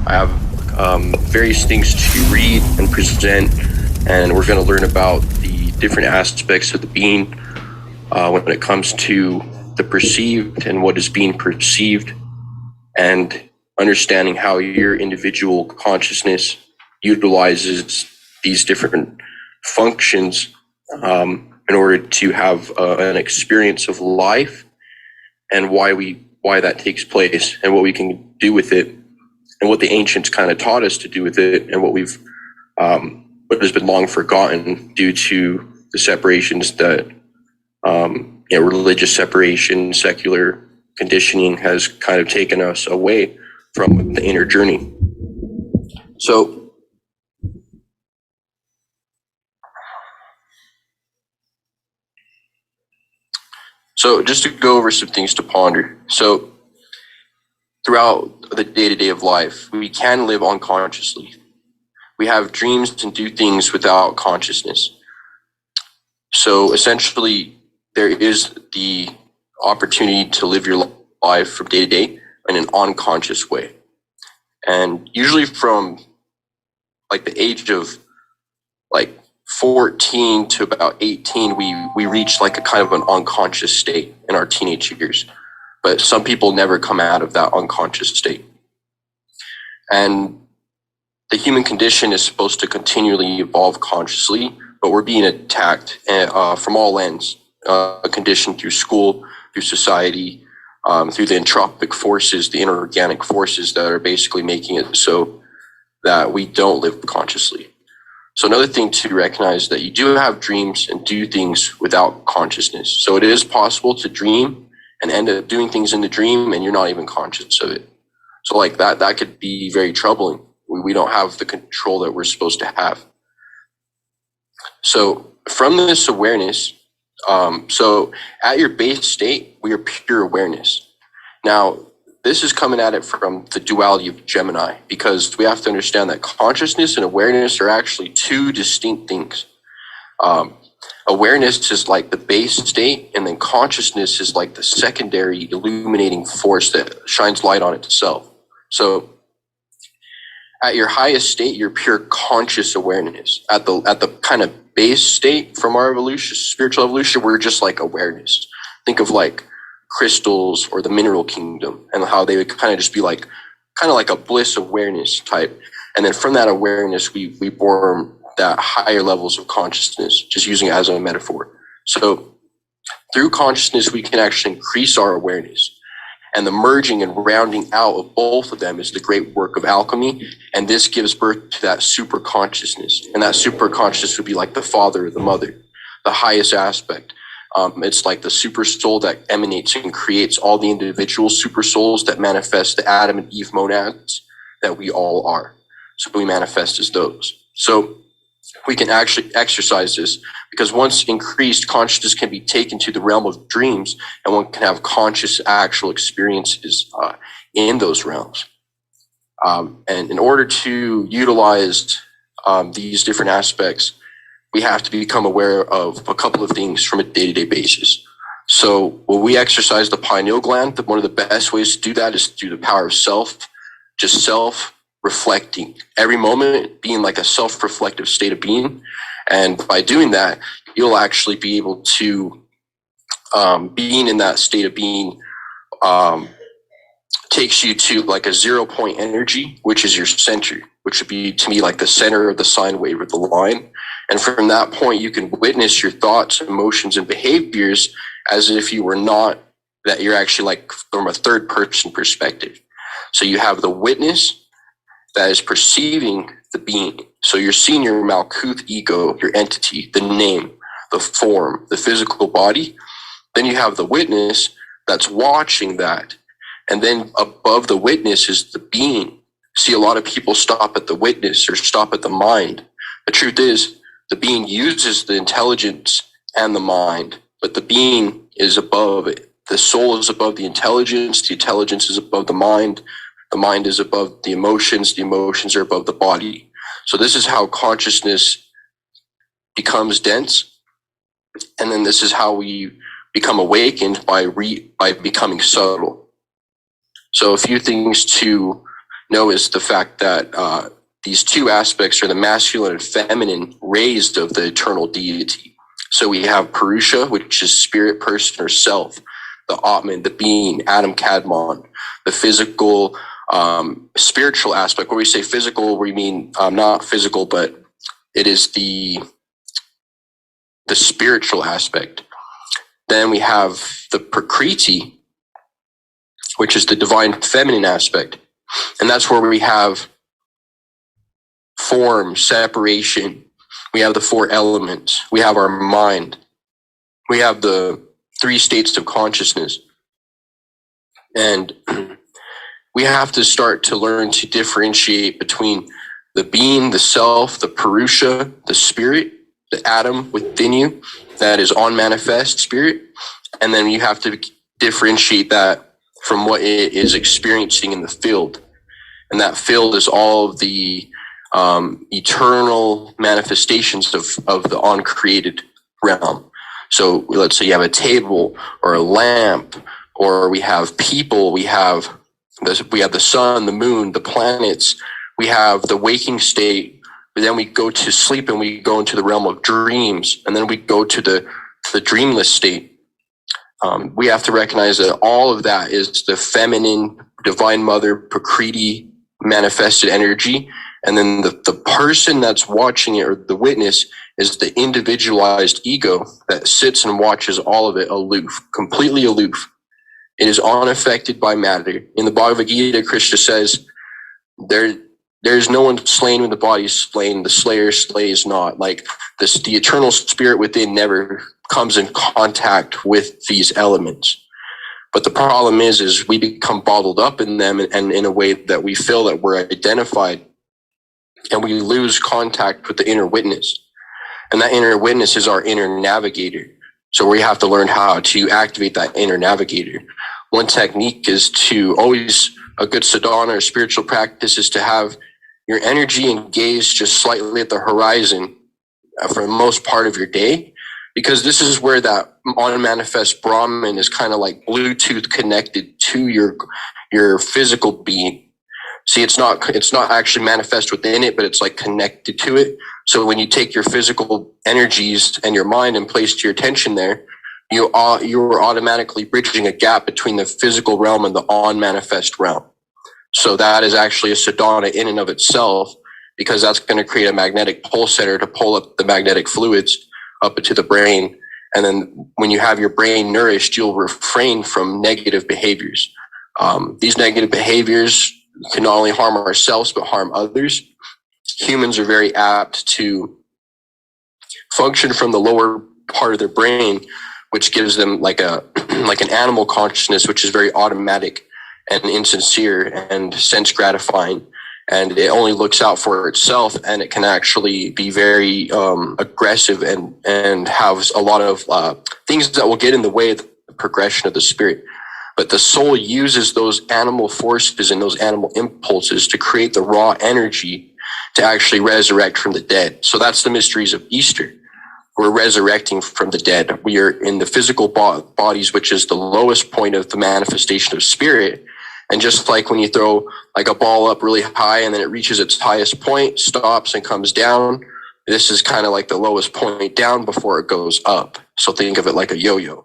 I have various things to read and present, and we're going to learn about the different aspects of the being when it comes to the perceived and what is being perceived, and understanding how your individual consciousness utilizes these different functions in order to have an experience of life, and why that takes place, and what we can do with it, and what the ancients kind of taught us to do with it, and what has been long forgotten due to the separations that religious separation, secular conditioning has kind of taken us away from the inner journey. So just to go over some things to ponder. So throughout the day-to-day of life, we can live unconsciously. We have dreams and do things without consciousness. So essentially, there is the opportunity to live your life from day to day in an unconscious way. And usually from like the age of like 14 to about 18, we reach like a kind of an unconscious state in our teenage years. But some people never come out of that unconscious state. And the human condition is supposed to continually evolve consciously, but we're being attacked from all ends, conditioned through school, through society, through the entropic forces, the inorganic forces that are basically making it so that we don't live consciously. So another thing to recognize is that you do have dreams and do things without consciousness. So it is possible to dream and end up doing things in the dream and you're not even conscious of it. So like that could be very troubling. We don't have the control that we're supposed to have. So from this awareness, so at your base state, we are pure awareness. Now, this is coming at it from the duality of Gemini, because we have to understand that consciousness and awareness are actually two distinct things. Awareness is like the base state, and then consciousness is like the secondary illuminating force that shines light on itself. So at your highest state, you're pure conscious awareness. At the kind of base state from our evolution, spiritual evolution, we're just like awareness. Think of like crystals or the mineral kingdom, and how they would kind of just be like, kind of like a bliss awareness type. And then from that awareness, we form that higher levels of consciousness, just using it as a metaphor. So through consciousness, we can actually increase our awareness. And the merging and rounding out of both of them is the great work of alchemy. And this gives birth to that super consciousness. And that super consciousness would be like the father or the mother, the highest aspect. It's like the super soul that emanates and creates all the individual super souls that manifest the Adam and Eve monads that we all are. So we manifest as those. So we can actually exercise this, because once increased, consciousness can be taken to the realm of dreams, and one can have conscious actual experiences in those realms. And in order to utilize these different aspects, we have to become aware of a couple of things from a day-to-day basis. So when we exercise the pineal gland, one of the best ways to do that is through the power of self, just self-reflecting. Every moment being like a self-reflective state of being. And by doing that, you'll actually be able to, being in that state of being takes you to like a 0 point energy, which is your center, which would be to me like the center of the sine wave or the line. And from that point, you can witness your thoughts, emotions, and behaviors as if you were not, that you're actually like from a third person perspective. So you have the witness that is perceiving the being. So you're seeing your Malkuth ego, your entity, the name, the form, the physical body. Then you have the witness that's watching that. And then above the witness is the being. See, a lot of people stop at the witness or stop at the mind. The truth is, the being uses the intelligence and the mind, but the being is above it. The soul is above the intelligence is above the mind is above the emotions are above the body. So this is how consciousness becomes dense, and then this is how we become awakened by becoming subtle. So a few things to know is the fact that these two aspects are the masculine and feminine raised of the eternal deity. So we have Purusha, which is spirit, person, or self, the Atman, the being, Adam Kadmon, the physical, spiritual aspect. When we say physical, we mean not physical, but it is the spiritual aspect. Then we have the Prakriti, which is the divine feminine aspect. And that's where we have form, separation. We have the four elements. We have our mind. We have the three states of consciousness. And we have to start to learn to differentiate between the being, the self, the Purusha, the spirit, the atom within you, that is unmanifest spirit. And then you have to differentiate that from what it is experiencing in the field. And that field is all of the eternal manifestations of the uncreated realm. So let's say you have a table or a lamp, or we have people, we have the sun, the moon, the planets, we have the waking state, but then we go to sleep and we go into the realm of dreams, and then we go to the dreamless state. We have to recognize that all of that is the feminine, divine mother, Prakriti, manifested energy. And then the person that's watching it, or the witness, is the individualized ego that sits and watches all of it aloof, completely aloof. It is unaffected by matter. In the Bhagavad Gita, Krishna says, there's no one slain when the body is slain. The slayer slays not. Like this, the eternal spirit within never comes in contact with these elements. But the problem is we become bottled up in them, and in a way that we feel that we're identified, and we lose contact with the inner witness. And that inner witness is our inner navigator. So we have to learn how to activate that inner navigator. One technique is to always, a good sadhana or spiritual practice is to have your energy and gaze just slightly at the horizon for the most part of your day, because this is where that unmanifest Brahman is kind of like Bluetooth connected to your physical being. See, it's not actually manifest within it, but it's like connected to it. So when you take your physical energies and your mind and place your attention there, you are automatically bridging a gap between the physical realm and the unmanifest realm. So that is actually a sadhana in and of itself, because that's going to create a magnetic pole center to pull up the magnetic fluids up into the brain. And then when you have your brain nourished, you'll refrain from negative behaviors. These negative behaviors can not only harm ourselves, but harm others. Humans are very apt to function from the lower part of their brain, which gives them like an animal consciousness, which is very automatic and insincere and sense gratifying. And it only looks out for itself, and it can actually be very aggressive and have a lot of things that will get in the way of the progression of the spirit. But the soul uses those animal forces and those animal impulses to create the raw energy to actually resurrect from the dead. So that's the mysteries of Easter. We're resurrecting from the dead. We are in the physical bodies, which is the lowest point of the manifestation of spirit. And just like when you throw like a ball up really high and then it reaches its highest point, stops and comes down, this is kind of like the lowest point down before it goes up. So think of it like a yo-yo.